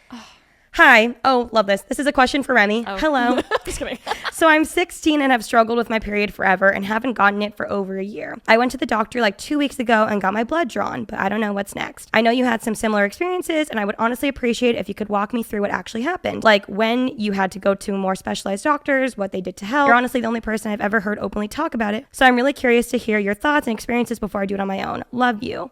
Hi. Oh, love this. This is a question for Remi. Oh. Hello. Just kidding. So I'm 16 and have struggled with my period forever and haven't gotten it for over a year. I went to the doctor like 2 weeks ago and got my blood drawn, but I don't know what's next. I know you had some similar experiences, and I would honestly appreciate if you could walk me through what actually happened. Like when you had to go to more specialized doctors, what they did to help. You're honestly the only person I've ever heard openly talk about it. So I'm really curious to hear your thoughts and experiences before I do it on my own. Love you.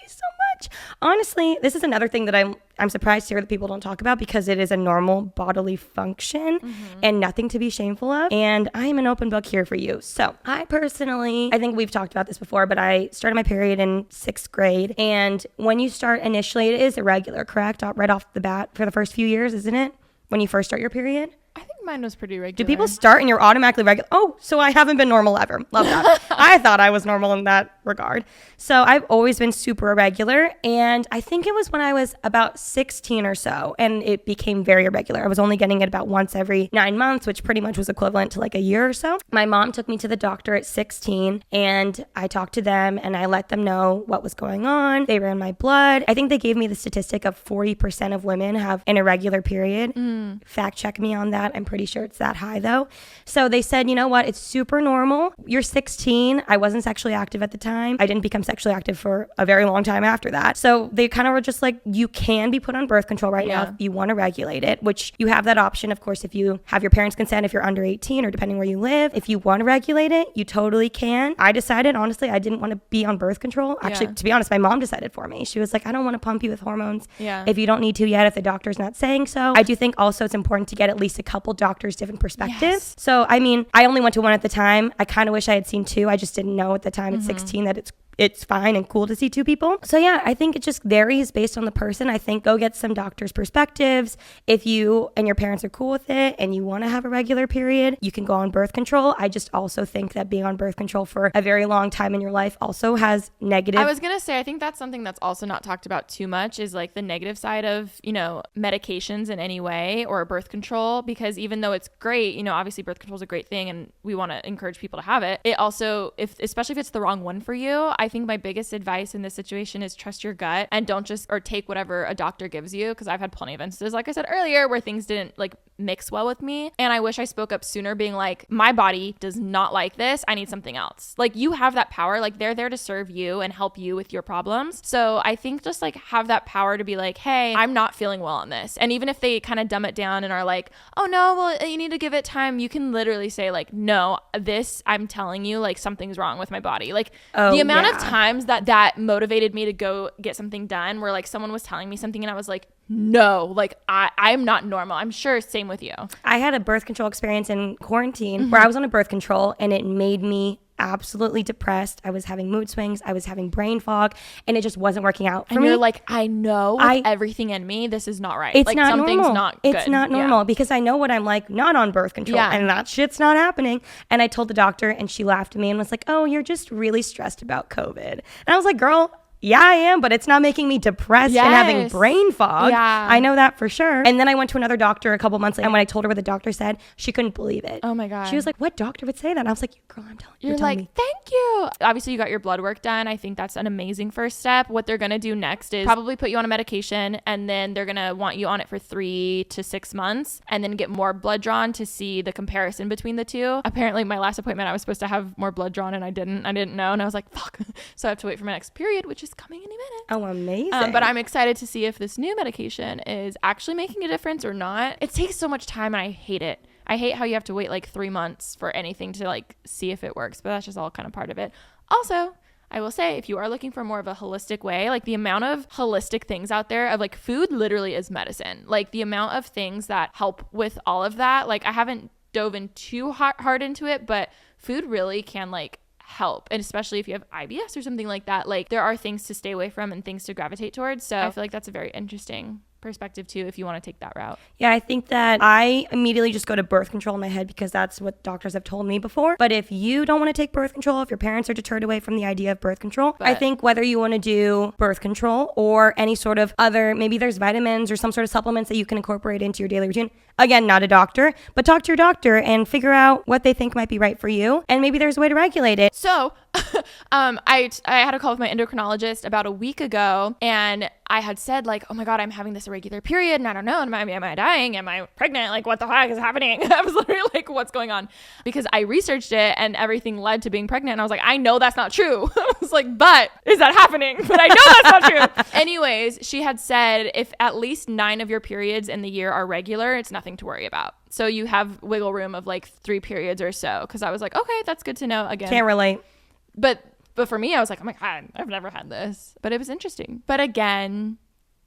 So much. Honestly, this is another thing that I'm surprised to hear that people don't talk about, because it is a normal bodily function and nothing to be shameful of. And I am an open book here for you. So I think we've talked about this before, but I started my period in 6th grade. And when you start initially, it is irregular, correct? Right off the bat for the first few years, isn't it? When you first start your period? I think mine was pretty regular. Do people start and you're automatically regular? Oh, so I haven't been normal ever. Love that. I thought I was normal in that regard. So I've always been super irregular. And I think it was when I was about 16 or so, and it became very irregular. I was only getting it about once every 9 months, which pretty much was equivalent to like a year or so. My mom took me to the doctor at 16, and I talked to them and I let them know what was going on. They ran my blood. I think they gave me the statistic of 40% of women have an irregular period. Fact check me on that. I'm pretty sure it's that high though. So they said, you know what? It's super normal. You're 16. I wasn't sexually active at the time. I didn't become sexually active for a very long time after that. So they kind of were just like, you can be put on birth control right now if you want to regulate it, which you have that option, of course, if you have your parents' consent, if you're under 18 or depending where you live. If you want to regulate it, you totally can. I decided, honestly, I didn't want to be on birth control. Actually, to be honest, my mom decided for me. She was like, I don't want to pump you with hormones if you don't need to yet, if the doctor's not saying so. I do think also it's important to get at least a couple doctors' different perspectives. So, I mean, I only went to one at the time. I kind of wish I had seen two. I just didn't know at the time at 16 that it's fine and cool to see two people. So yeah, I think it just varies based on the person. I think go get some doctors' perspectives. If you and your parents are cool with it and you want to have a regular period, you can go on birth control. I just also think that being on birth control for a very long time in your life also has negative. I was going to say, I think that's something that's also not talked about too much is like the negative side of, you know, medications in any way or birth control, because even though it's great, you know, obviously birth control is a great thing and we want to encourage people to have it. It also, especially if it's the wrong one for you, I think my biggest advice in this situation is trust your gut and don't just or take whatever a doctor gives you, because I've had plenty of instances, like I said earlier, where things didn't like mix well with me, and I wish I spoke up sooner, being like, my body does not like this, I need something else. Like, you have that power, like they're there to serve you and help you with your problems. So I think just like have that power to be like, hey, I'm not feeling well on this. And even if they kind of dumb it down and are like, oh no, well you need to give it time, you can literally say like, no, this, I'm telling you, like something's wrong with my body. Like the amount of times that motivated me to go get something done, where like someone was telling me something and I was like, no, like I'm not normal. I'm sure same with you. I had a birth control experience in quarantine where I was on a birth control and it made me absolutely depressed. I was having mood swings. I was having brain fog, and it just wasn't working out for me. And you're like, I know with everything in me, this is not right. It's like, not something's normal. Not good. It's not normal because I know what I'm like not on birth control, and that shit's not happening. And I told the doctor, and she laughed at me and was like, oh, you're just really stressed about COVID. And I was like, girl, yeah, I am, but it's not making me depressed and having brain fog. Yeah. I know that for sure. And then I went to another doctor a couple months later, and when I told her what the doctor said, she couldn't believe it. Oh my God. She was like, what doctor would say that? And I was like, girl, I'm telling you. You're like, thank you. Obviously, you got your blood work done. I think that's an amazing first step. What they're going to do next is probably put you on a medication, and then they're going to want you on it for 3 to 6 months, and then get more blood drawn to see the comparison between the two. Apparently, my last appointment, I was supposed to have more blood drawn, and I didn't know. And I was like, fuck. So I have to wait for my next period, which is coming any minute. Oh, amazing. But I'm excited to see if this new medication is actually making a difference or not. It takes so much time and I hate it. I hate how you have to wait like 3 months for anything to like see if it works, but that's just all kind of part of it. Also, I will say, if you are looking for more of a holistic way, like the amount of holistic things out there of like food literally is medicine. Like the amount of things that help with all of that. Like I haven't dove in too hard into it, but food really can like help, and especially if you have IBS or something like that, like there are things to stay away from and things to gravitate towards. So I feel like that's a very interesting perspective too, if you want to take that route. Yeah, I think that I immediately just go to birth control in my head because that's what doctors have told me before. But if you don't want to take birth control, if your parents are deterred away from the idea of birth control, I think whether you want to do birth control or any sort of other, maybe there's vitamins or some sort of supplements that you can incorporate into your daily routine. Again, not a doctor, but talk to your doctor and figure out what they think might be right for you. And maybe there's a way to regulate it. So I had a call with my endocrinologist about a week ago, and I had said like, oh my God, I'm having this irregular period and I don't know, am I dying? Am I pregnant? Like, what the heck is happening? I was literally like, what's going on? Because I researched it and everything led to being pregnant. And I was like, I know that's not true. I was like, but is that happening? But I know that's not true. Anyways, she had said if at least 9 of your periods in the year are regular, it's nothing to worry about. So you have wiggle room of like 3 periods or so. Cause I was like, okay, that's good to know. Again, can't relate. But for me, I was like, oh my God, I've never had this. But it was interesting. But again,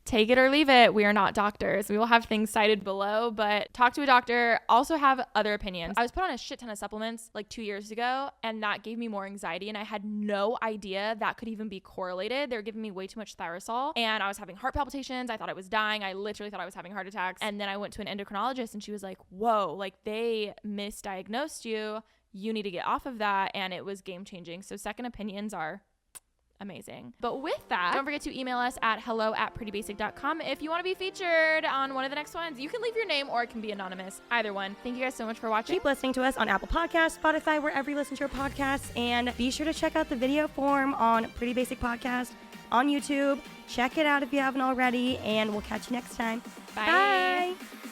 take it or leave it. We are not doctors. We will have things cited below, but talk to a doctor. Also have other opinions. I was put on a shit ton of supplements like 2 years ago, and that gave me more anxiety, and I had no idea that could even be correlated. They were giving me way too much Thyroxol, and I was having heart palpitations. I thought I was dying. I literally thought I was having heart attacks. And then I went to an endocrinologist, and she was like, whoa, like they misdiagnosed you. You need to get off of that. And it was game changing. So second opinions are amazing. But with that, don't forget to email us at hello@prettybasic.com if you want to be featured on one of the next ones. You can leave your name or it can be anonymous. Either one. Thank you guys so much for watching. Keep listening to us on Apple Podcasts, Spotify, wherever you listen to your podcasts. And be sure to check out the video form on Pretty Basic Podcast on YouTube. Check it out if you haven't already. And we'll catch you next time. Bye. Bye.